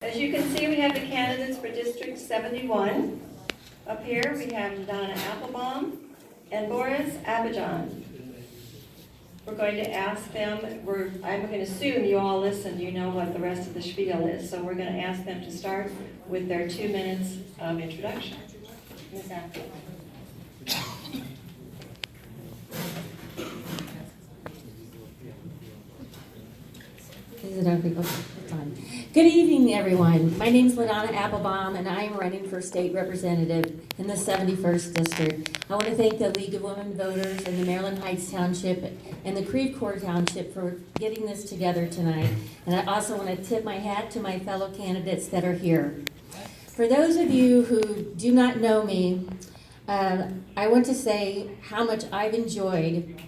As you can see, we have the candidates for District 71. Up here, we have LaDonna Appelbaum and Boris Abadzhyan. We're going to ask them, I'm going to assume you all listen, you know what the rest of the spiel is, so we're going to ask them to start with their 2 minutes of introduction. Ms. Appelbaum. Is it okay? Okay, it's on. Good evening, everyone. My name is LaDonna Appelbaum, and I am running for state representative in the 71st District. I want to thank the League of Women Voters and the Maryland Heights Township and the Creve Coeur Township for getting this together tonight. And I also want to tip my hat to my fellow candidates that are here. For those of you who do not know me, I want to say how much I've enjoyed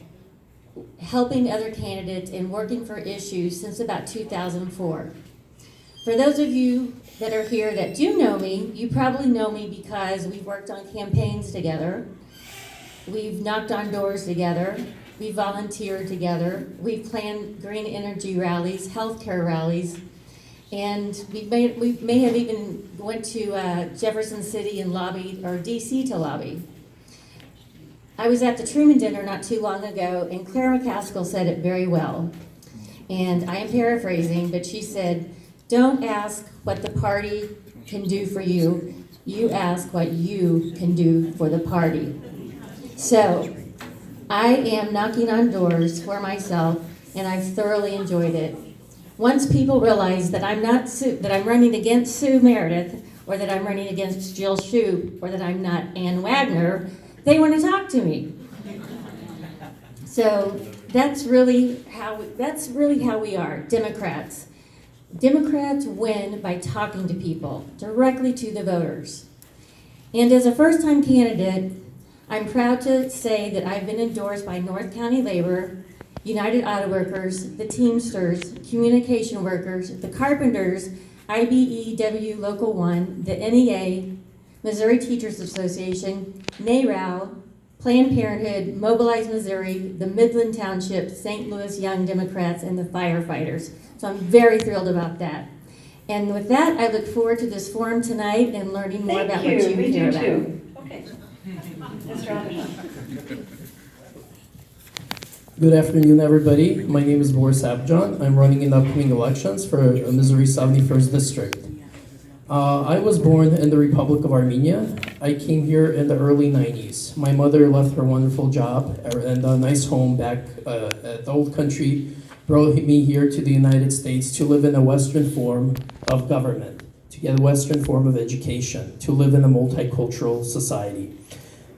helping other candidates and working for issues since about 2004. For those of you that are here that do know me, you probably know me because we've worked on campaigns together, we've knocked on doors together, we've volunteered together, we've planned green energy rallies, healthcare rallies, and we may have even went to Jefferson City and lobbied, or DC to lobby. I was at the Truman Dinner not too long ago, and Claire McCaskill said it very well. And I am paraphrasing, but she said, "Don't ask what the party can do for you. You ask what you can do for the party." So, I am knocking on doors for myself, and I've thoroughly enjoyed it. Once people realize that I'm not that I'm running against Sue Meredith, or that I'm running against Jill Shoup, or that I'm not Ann Wagner, they want to talk to me. So that's really how we are, Democrats. Democrats win by talking to people, directly to the voters. And as a first-time candidate, I'm proud to say that I've been endorsed by North County Labor, United Auto Workers, the Teamsters, Communication Workers, the Carpenters, IBEW Local 1, the NEA, Missouri Teachers Association, NARAL, Planned Parenthood, Mobilize Missouri, the Midland Township, St. Louis Young Democrats, and the firefighters. So I'm very thrilled about that. And with that, I look forward to this forum tonight and learning more about what you care about. Okay. Mr. Abadzhyan. Good afternoon, everybody. My name is Boris Abadzhyan. I'm running in the upcoming elections for Missouri 71st District. I was born in the Republic of Armenia. I came here in the early 90s. My mother left her wonderful job and a nice home back at the old country, brought me here to the United States to live in a Western form of government, to get a Western form of education, to live in a multicultural society.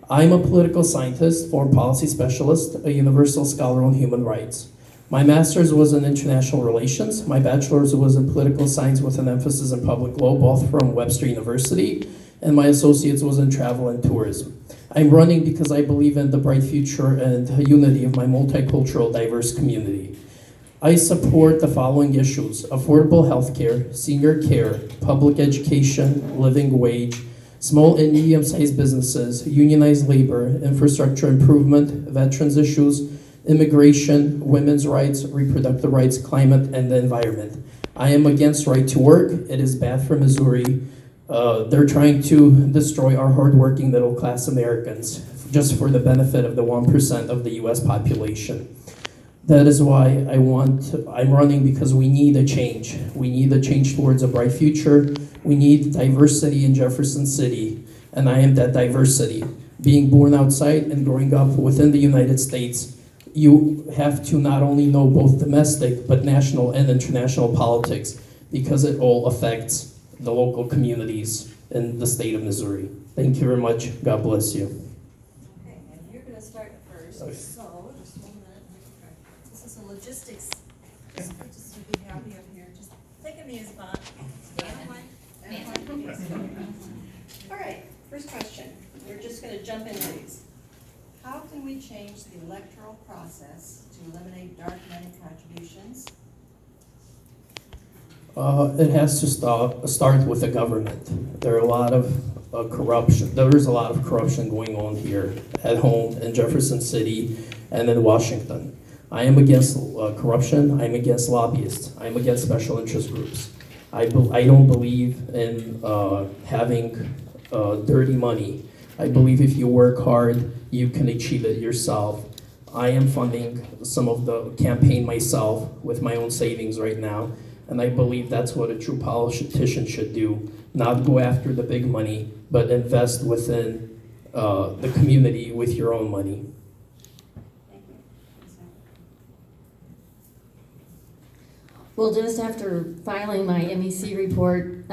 I'm a political scientist, foreign policy specialist, a universal scholar on human rights. My master's was in international relations. My bachelor's was in political science with an emphasis in public law, both from Webster University, and my associate's was in travel and tourism. I'm running because I believe in the bright future and the unity of my multicultural, diverse community. I support the following issues: affordable health care, senior care, public education, living wage, small and medium-sized businesses, unionized labor, infrastructure improvement, veterans issues, immigration, women's rights, reproductive rights, climate, and the environment. I am against right to work. It is bad for Missouri. They're trying to destroy our hardworking middle-class Americans just for the benefit of the 1% of the US population. That is why I'm running, because we need a change. We need a change towards a bright future. We need diversity in Jefferson City, and I am that diversity. Being born outside and growing up within the United States, you have to not only know both domestic, but national and international politics, because it all affects the local communities in the state of Missouri. Thank you very much. God bless you. Okay, and you're going to start first. Okay. So, just 1 minute. This is a logistics. Just to be happy up here. Just take a music box. All right, first question. We're just going to jump into these. How can we change the electoral process to eliminate dark money contributions? It has to start with the government. There are a lot of corruption. There is a lot of corruption going on here at home in Jefferson City and in Washington. I am against corruption. I'm against lobbyists. I'm against special interest groups. I don't believe in having dirty money. I believe if you work hard, you can achieve it yourself. I am funding some of the campaign myself with my own savings right now, and I believe that's what a true politician should do. Not go after the big money, but invest within the community with your own money. Thank you. Well, just after filing my MEC report,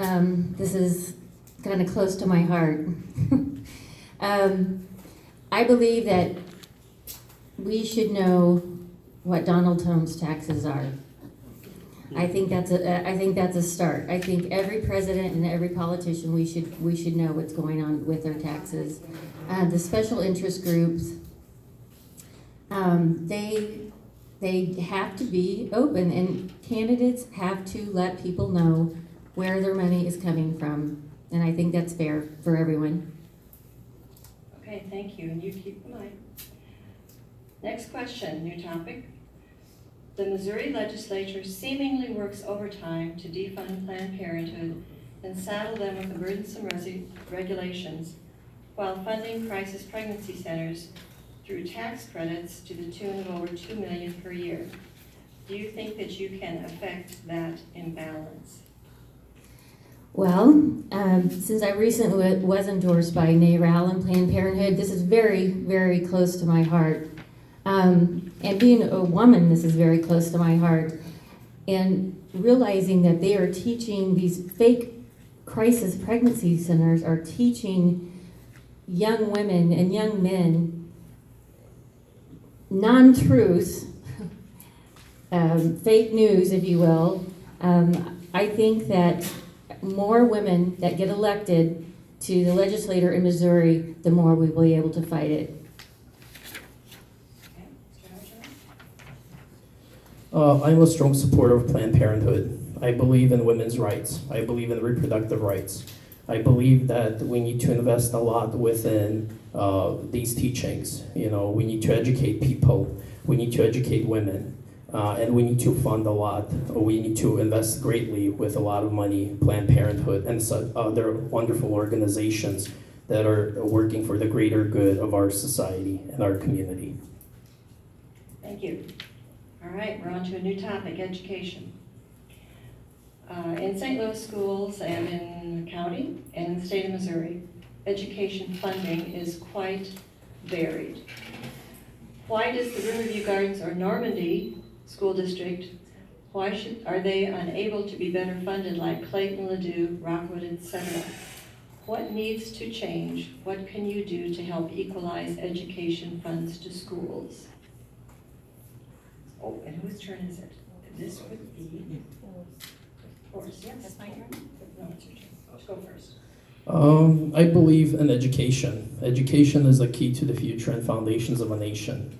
this is kind of close to my heart. I believe that we should know what Donald Trump's taxes are. I think that's a start. I think every president and every politician, we should know what's going on with their taxes. The special interest groups, they have to be open, and candidates have to let people know where their money is coming from. And I think that's fair for everyone. Okay, thank you, and you keep in mind. Next question, new topic. The Missouri legislature seemingly works overtime to defund Planned Parenthood and saddle them with the burdensome regulations while funding crisis pregnancy centers through tax credits to the tune of over $2 million per year. Do you think that you can affect that imbalance? Well, since I recently was endorsed by NARAL and Planned Parenthood, this is very, very close to my heart. And being a woman, this is very close to my heart. And realizing that they are teaching, these fake crisis pregnancy centers are teaching young women and young men non-truths, fake news, if you will. I think that more women that get elected to the legislature in Missouri, the more we will be able to fight it. I'm a strong supporter of Planned Parenthood. I believe in women's rights. I believe in reproductive rights. I believe that we need to invest a lot within these teachings. You know, we need to educate people. We need to educate women. And we need to fund a lot. We need to invest greatly with a lot of money, Planned Parenthood and other wonderful organizations that are working for the greater good of our society and our community. Thank you. All right, we're on to a new topic, education. In St. Louis schools and in the county and in the state of Missouri, education funding is quite varied. Why does the Riverview Gardens or Normandy School District, are they unable to be better funded like Clayton, Ladue, Rockwood, etc.? What needs to change? What can you do to help equalize education funds to schools? Oh, and whose turn is it? This would be Boris. Yes, that's my turn. No, it's your turn. Let's go first. I believe in education. Education is the key to the future and foundations of a nation.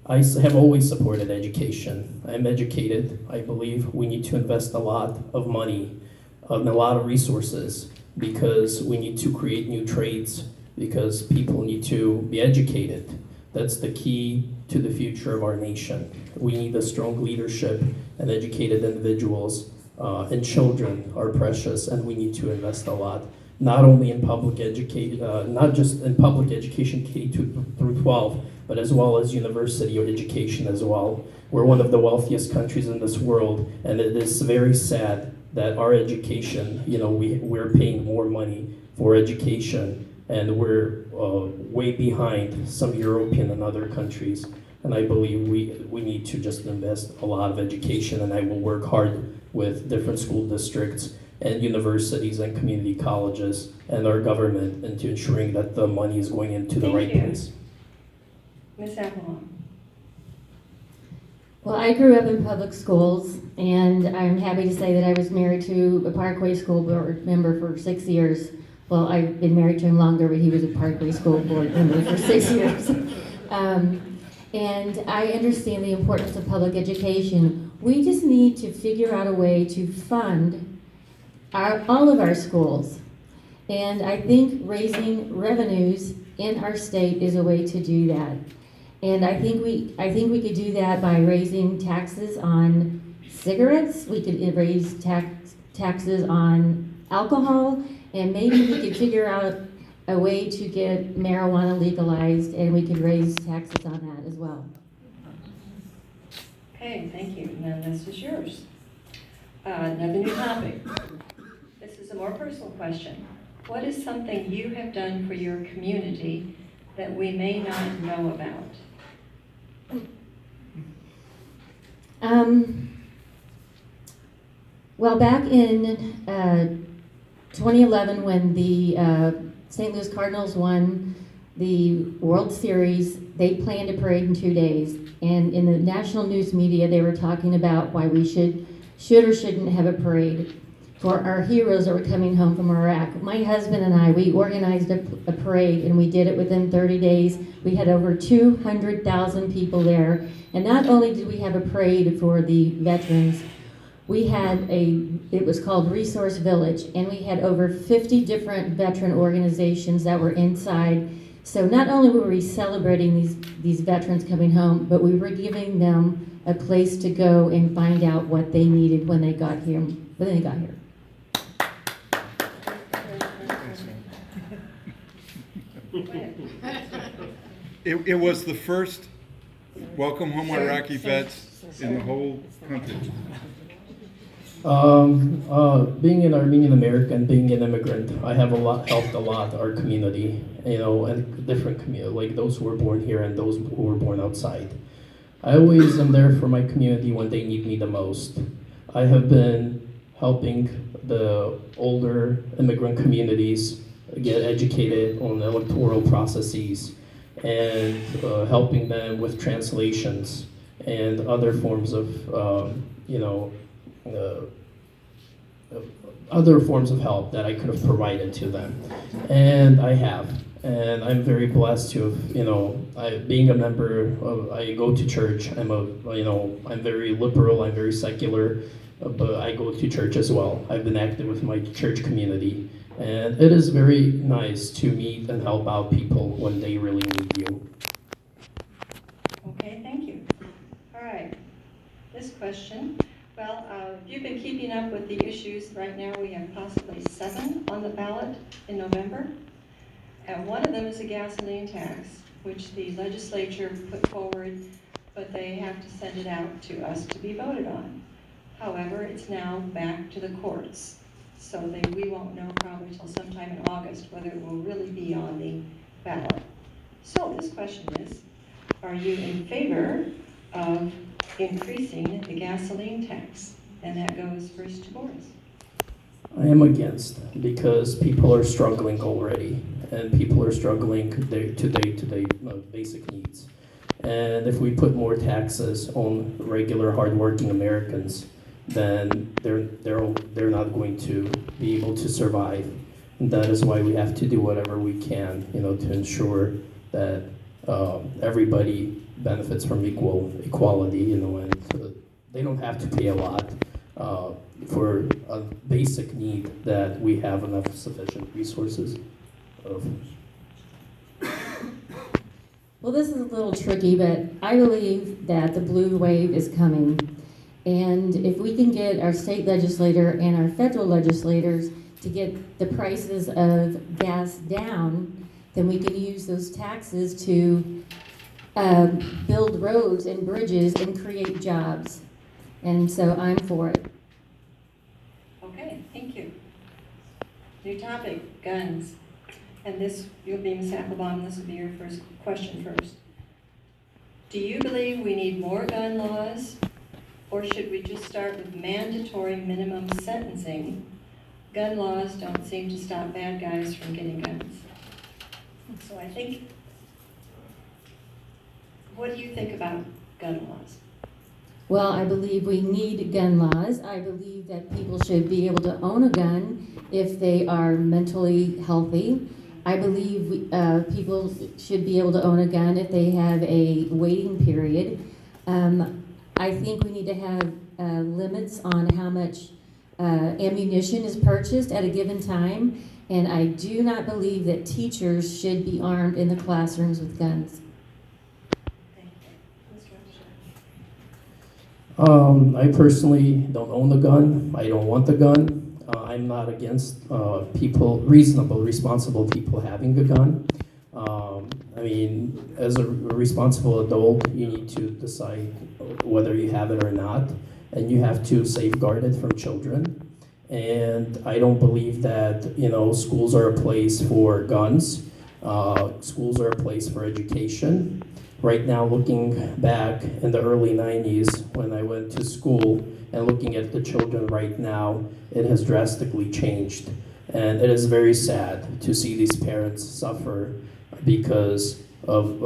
I have always supported education. I'm educated. I believe we need to invest a lot of money and a lot of resources because we need to create new trades, because people need to be educated. That's the key to the future of our nation. We need a strong leadership and educated individuals, and children are precious, and we need to invest a lot, not only in public education, not just in public education K through 12, but as well as university or education as well. We're one of the wealthiest countries in this world, and it is very sad that our education, we're paying more money for education, and we're way behind some European and other countries. And I believe we need to just invest a lot of education, and I will work hard with different school districts and universities and community colleges and our government into ensuring that the money is going into the right place. Ms. Appelbaum. Well, I grew up in public schools, and I'm happy to say that I was married to a Parkway School Board member for 6 years. Well, I've been married to him longer, but he was a Parkway School Board member for 6 years. And I understand the importance of public education. We just need to figure out a way to fund all of our schools. And I think raising revenues in our state is a way to do that. And I think we could do that by raising taxes on cigarettes. We could raise taxes on alcohol, and maybe we could figure out a way to get marijuana legalized, and we could raise taxes on that as well. Okay, thank you. Now this is yours. Another new topic. This is a more personal question. What is something you have done for your community that we may not know about? Well, back in 2011, when the St. Louis Cardinals won the World Series, they planned a parade in 2 days. And in the national news media, they were talking about why we should or shouldn't have a parade for our heroes that were coming home from Iraq. My husband and I, we organized a parade, and we did it within 30 days. We had over 200,000 people there. And not only did we have a parade for the veterans, we had it was called Resource Village, and we had over 50 different veteran organizations that were inside. So not only were we celebrating these veterans coming home, but we were giving them a place to go and find out what they needed when they got here. It was the first welcome home Iraqi vets in the whole country. Being an Armenian American, being an immigrant, I have helped a lot our community, and different community, like those who were born here and those who were born outside. I always am there for my community when they need me the most. I have been helping the older immigrant communities get educated on electoral processes and helping them with translations and other forms of, other forms of help that I could have provided to them. And I have. And I'm very blessed to have, being a member of, I go to church. I'm very liberal, I'm very secular, but I go to church as well. I've been active with my church community. And it is very nice to meet and help out people when they really need you. Okay, thank you. All right, this question. Well, you've been keeping up with the issues. Right now we have possibly 7 on the ballot in November. And one of them is a gasoline tax, which the legislature put forward, but they have to send it out to us to be voted on. However, it's now back to the courts. So we won't know probably until sometime in August whether it will really be on the ballot. So this question is, are you in favor of increasing the gasoline tax? And that goes first to Boris. I am against, because people are struggling already, and people are struggling today basic needs. And if we put more taxes on regular hardworking Americans, then they're not going to be able to survive. And that is why we have to do whatever we can, to ensure that everybody benefits from equality, and they don't have to pay a lot for a basic need that we have enough sufficient resources of. Well, this is a little tricky, but I believe that the blue wave is coming. And if we can get our state legislator and our federal legislators to get the prices of gas down, then we can use those taxes to build roads and bridges and create jobs. And so I'm for it. Okay, thank you. New topic, guns. And this, you'll be Ms. Appelbaum, this will be your first question first. Do you believe we need more gun laws, or should we just start with mandatory minimum sentencing? Gun laws don't seem to stop bad guys from getting guns. So I think, what do you think about gun laws? Well, I believe we need gun laws. I believe that people should be able to own a gun if they are mentally healthy. I believe people should be able to own a gun if they have a waiting period. I think we need to have limits on how much ammunition is purchased at a given time. And I do not believe that teachers should be armed in the classrooms with guns. Thank you. Mr. Abadzhyan. I personally don't own a gun. I don't want a gun. I'm not against people, reasonable, responsible people having a gun. I mean, as a responsible adult, you need to decide whether you have it or not, and you have to safeguard it from children. And I don't believe that, schools are a place for guns. Schools are a place for education. Right now, looking back in the early 90s when I went to school and looking at the children right now, it has drastically changed. And it is very sad to see these parents suffer because of,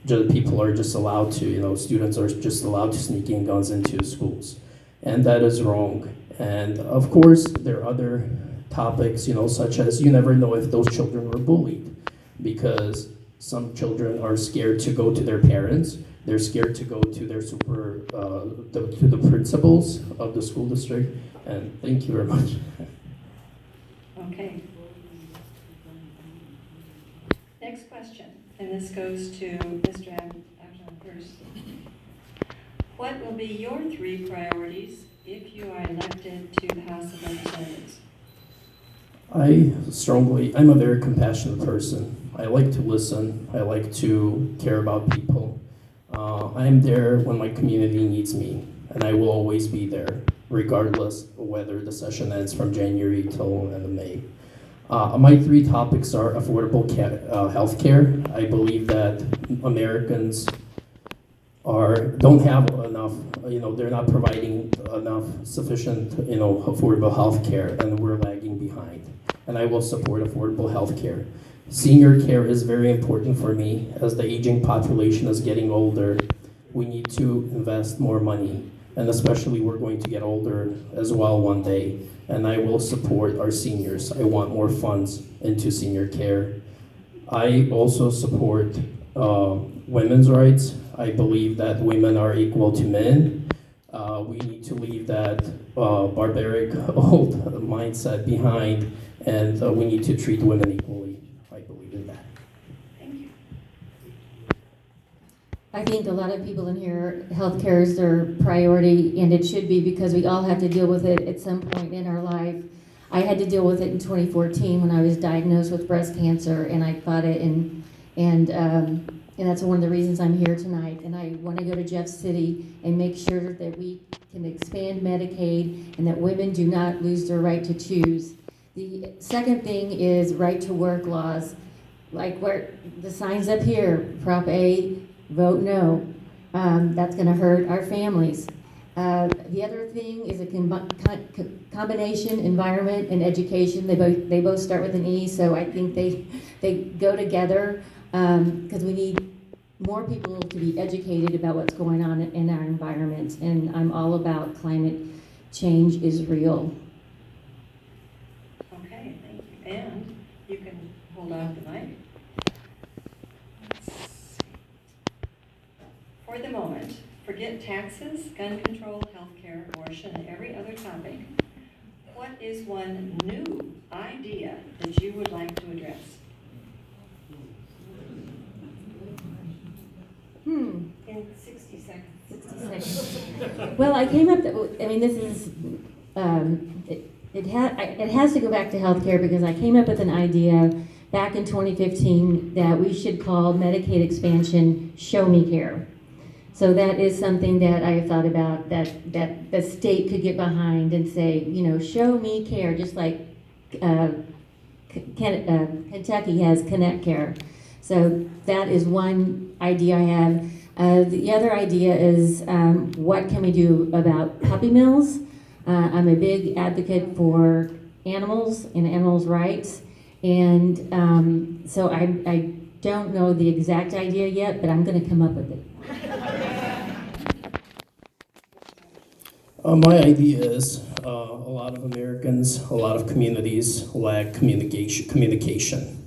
people are just allowed to, students are just allowed to sneak in guns into schools. And that is wrong. And of course, there are other topics, such as you never know if those children were bullied, because some children are scared to go to their parents. They're scared to go to their to the principals of the school district. And thank you very much. Okay. Next question, and this goes to Mr. Abadzhyan first. What will be your 3 priorities if you are elected to the House of Representatives? I'm a very compassionate person. I like to listen. I like to care about people. I am there when my community needs me, and I will always be there, regardless of whether the session ends from January till end of May. My 3 topics are affordable health care. I believe that Americans don't have enough, they're not providing enough sufficient, affordable health care, and we're lagging behind. And I will support affordable health care. Senior care is very important for me. As the aging population is getting older, we need to invest more money. And especially we're going to get older as well one day. And I will support our seniors. I want more funds into senior care. I also support women's rights. I believe that women are equal to men. We need to leave that barbaric old mindset behind, and we need to treat women equally. I believe in that. Thank you. I think a lot of people in here, healthcare is their priority, and it should be, because we all have to deal with it at some point in our life. I had to deal with it in 2014 when I was diagnosed with breast cancer, and I fought it, and that's one of the reasons I'm here tonight. And I want to go to Jeff City and make sure that we can expand Medicaid and that women do not lose their right to choose. The second thing is right to work laws, like where the signs up here, Prop A, vote no. That's going to hurt our families. The other thing is a combination, environment and education. They both start with an E, so I think they go together, because we need more people to be educated about what's going on in our environment. And I'm all about climate change is real. Okay, thank you. And you can hold on to the mic. For the moment, forget taxes, gun control, healthcare, abortion, and every other topic. What is one new idea that you would like to address? In 60 seconds. Well, I came up, this is, it has to go back to healthcare, because I came up with an idea back in 2015 that we should call Medicaid expansion Show Me Care. So that is something that I have thought about, that the state could get behind and say, show me care, just like Kentucky has Connect Care. So that is one idea I have. The other idea is what can we do about puppy mills? I'm a big advocate for animals and animals' rights. And so I don't know the exact idea yet, but I'm going to come up with it. My idea is a lot of Americans, a lot of communities lack communication.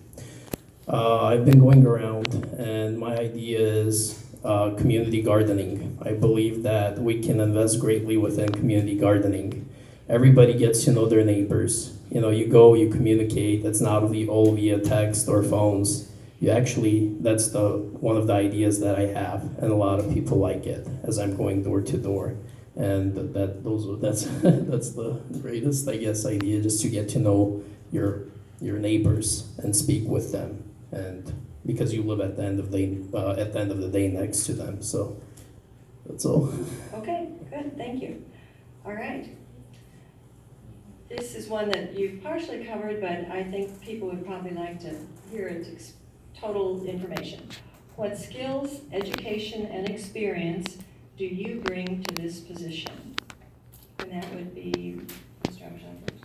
I've been going around, and my idea is community gardening. I believe that we can invest greatly within community gardening. Everybody gets to know their neighbors. You go, you communicate. It's not all via text or phones. That's one of the ideas that I have, and a lot of people like it as I'm going door to door. And that's that's the greatest, I guess, idea, just to get to know your neighbors and speak with them, and because you live at the end of the day next to them. So that's all. Okay, good, thank you. All right. This is one that you've partially covered, but I think people would probably like to hear its total information. What skills, education, and experience do you bring to this position? And that would be Mr. Abadzhyan first.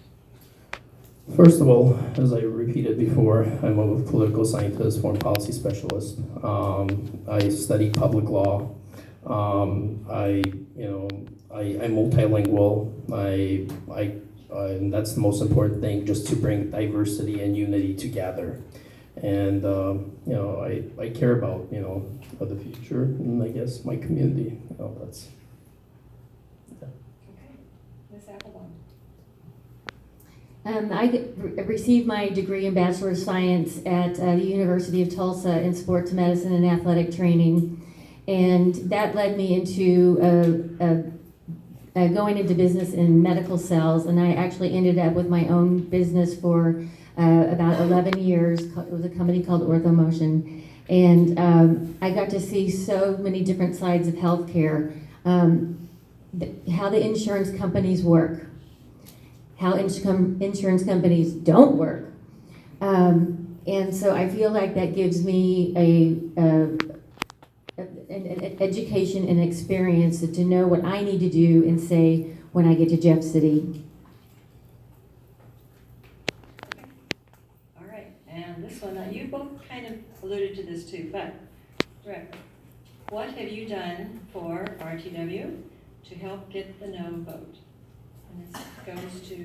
First of all, as I repeated before, I'm a political scientist, foreign policy specialist. I studied public law. I'm multilingual. And that's the most important thing, just to bring diversity and unity together. And I care about for the future, and I guess my community. That's. Yeah. Okay, Ms. Appelbaum. I received my degree in Bachelor of Science at the University of Tulsa in sports medicine and athletic training, and that led me into going into business in medical sales, and I actually ended up with my own business for about 11 years. It was a company called OrthoMotion, and I got to see so many different sides of healthcare, how the insurance companies work, how insurance companies don't work, and so I feel like that gives me an education and experience to know what I need to do and say when I get to Jeff City. All right, and this one, you both kind of alluded to this too, but directly, what have you done for RTW to help get the no vote? And this goes to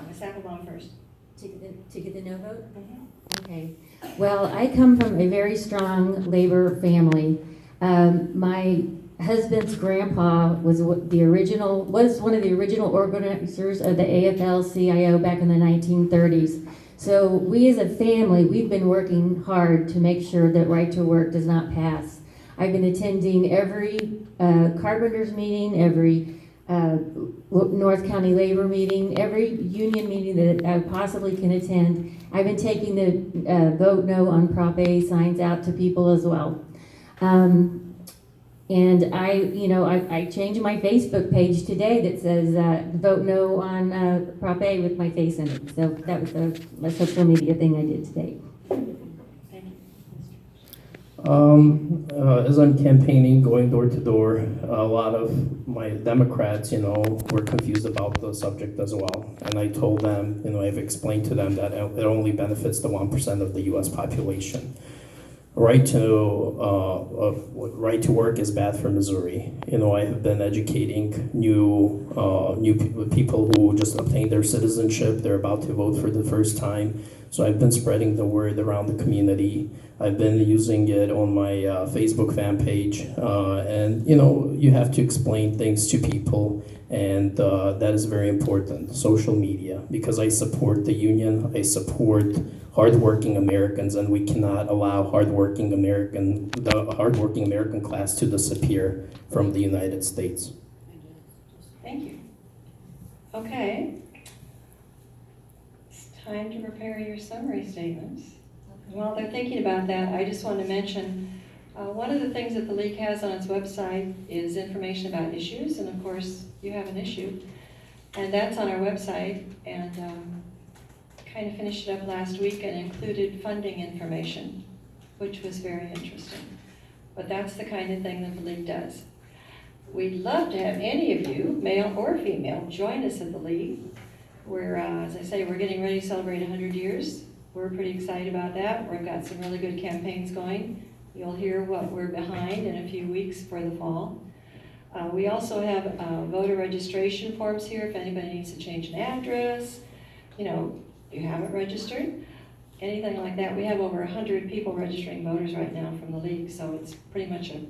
Ms. Appelbaum first. To get the no vote? Mm-hmm. Okay. Well, I come from a very strong labor family. My husband's grandpa was one of the original organizers of the AFL-CIO back in the 1930s. So we as a family, we've been working hard to make sure that right to work does not pass. I've been attending every carpenters meeting, every North County labor meeting, every union meeting that I possibly can attend. I've been taking the vote no on Prop A signs out to people as well. And I changed my Facebook page today that says vote no on Prop A with my face in it. So that was a social media thing I did today. Thank you. As I'm campaigning, going door to door, a lot of my Democrats, were confused about the subject as well. And I told them, I've explained to them that it only benefits the 1% of the U.S. population. Right to work is bad for Missouri. I have been educating new people who just obtained their citizenship. They're about to vote for the first time. So I've been spreading the word around the community. I've been using it on my Facebook fan page. And you have to explain things to people, and that is very important. Social media, because I support the union. I support hardworking Americans, and we cannot allow the hardworking American class to disappear from the United States. Thank you. Okay. It's time to prepare your summary statements. While they're thinking about that, I just want to mention one of the things that the League has on its website is information about issues, and of course you have an issue, and that's on our website, and kind of finished it up last week and included funding information, which was very interesting. But that's the kind of thing that the League does. We'd love to have any of you, male or female, join us at the League. We're, as I say, we're getting ready to celebrate 100 years. We're pretty excited about that. We've got some really good campaigns going. You'll hear what we're behind in a few weeks for the fall. We also have voter registration forms here if anybody needs to change an address, you haven't registered, anything like that. We have over 100 people registering voters right now from the League, so it's pretty much a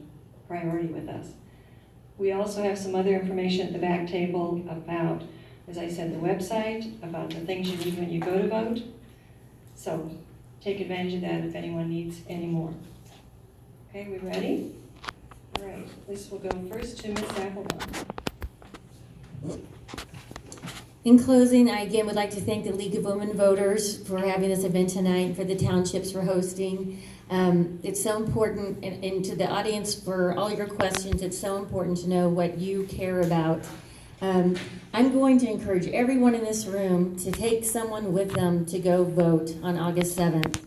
priority with us. We also have some other information at the back table about, as I said, the website, about the things you need when you go to vote. So take advantage of that if anyone needs any more. Okay, we ready? All right, this will go first to Ms. Appelbaum. In closing, I again would like to thank the League of Women Voters for having this event tonight, for the townships for hosting. It's so important, and to the audience for all your questions, it's so important to know what you care about. I'm going to encourage everyone in this room to take someone with them to go vote on August 7th.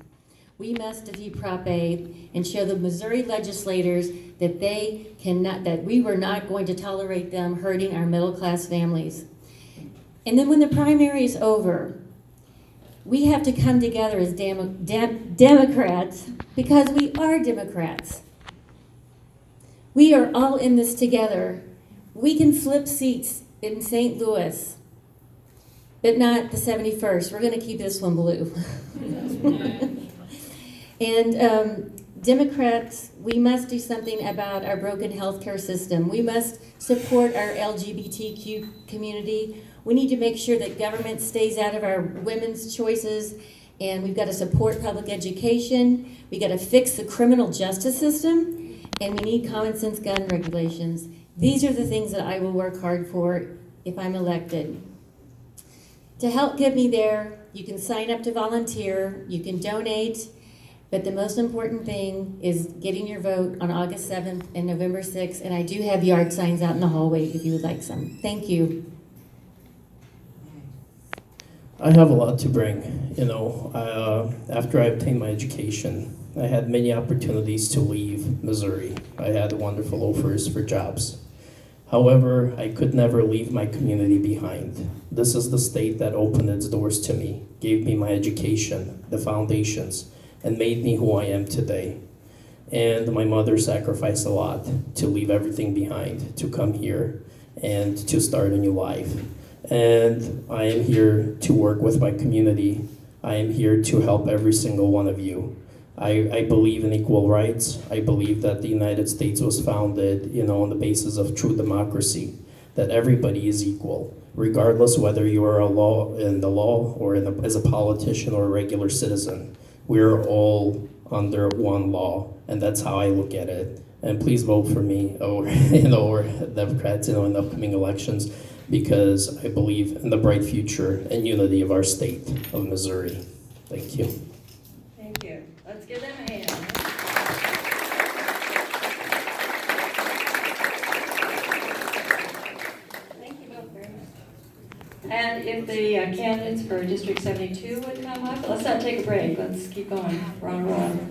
We must defeat Prop A and show the Missouri legislators that that we were not going to tolerate them hurting our middle-class families. And then when the primary is over, we have to come together as Democrats, because we are Democrats. We are all in this together. We can flip seats in St. Louis, but not the 71st. We're going to keep this one blue. And Democrats, we must do something about our broken healthcare system. We must support our LGBTQ community. We need to make sure that government stays out of our women's choices, and we've got to support public education. We got to fix the criminal justice system, and we need common sense gun regulations. These are the things that I will work hard for if I'm elected. To help get me there, you can sign up to volunteer, you can donate, but the most important thing is getting your vote on August 7th and November 6th, and I do have yard signs out in the hallway if you would like some. Thank you. I have a lot to bring. After I obtained my education, I had many opportunities to leave Missouri. I had wonderful offers for jobs. However, I could never leave my community behind. This is the state that opened its doors to me, gave me my education, the foundations, and made me who I am today. And my mother sacrificed a lot to leave everything behind, to come here and to start a new life. And I am here to work with my community. I am here to help every single one of you. I believe in equal rights. I believe that the United States was founded, on the basis of true democracy, that everybody is equal, regardless whether you are in the law or as a politician or a regular citizen. We're all under one law, and that's how I look at it. And please vote for me or Democrats in the upcoming elections, because I believe in the bright future and unity of our state of Missouri. Thank you. Thank you. Let's give them a hand. Thank you both very much. And if the candidates for District 72 would come up, let's not take a break. Let's keep going. We're on a roll.